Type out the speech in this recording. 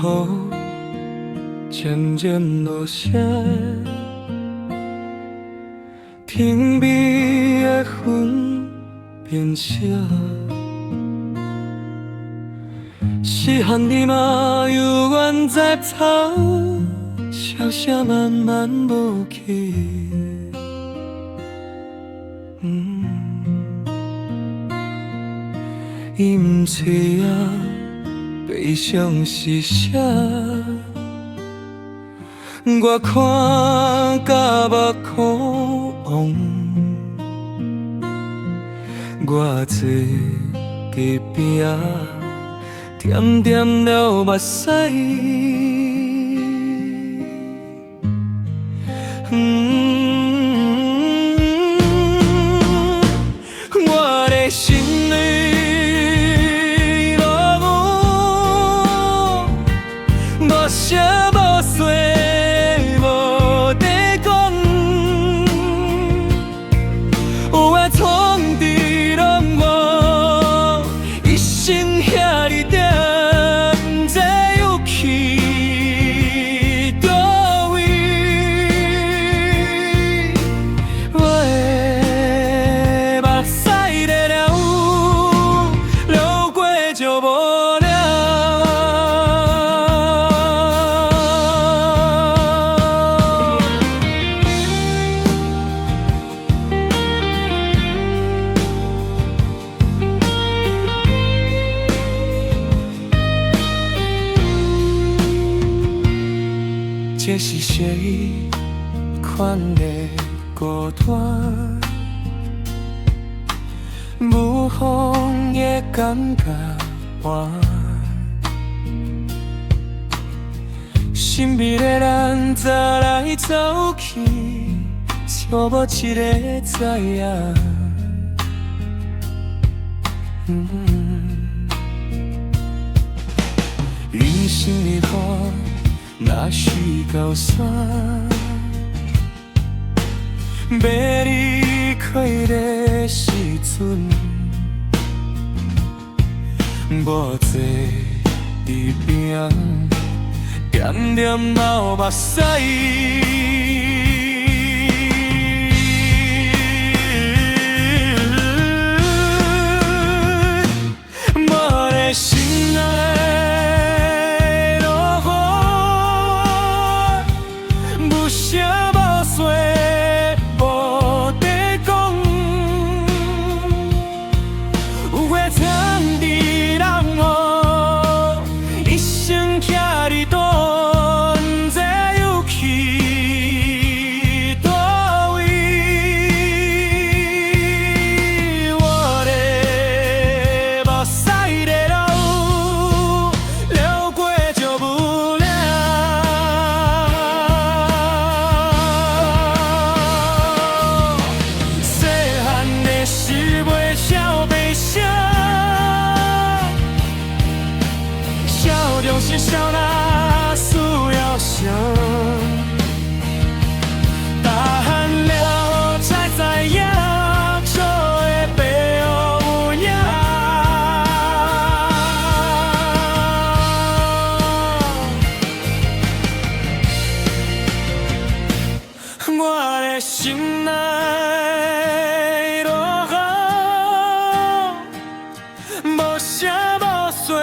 头渐渐落下，停笔的粉变色。是汉你嘛犹原在草，写写慢慢无去。伊毋吹啊，悲伤是啥？我看甲目眶红，我坐隔壁，点点流目屎。我的心里落雨，无声无息。这是谁款的孤单？无风的感觉换，神秘的咱走来走去，却无一个知影。人生的路若是高山，要离开的时阵，我坐伫边，点点流目屎。我的心爱。是笑那需要想，大汉了才知影，错的背后有影。我的心内落雨，无声无息。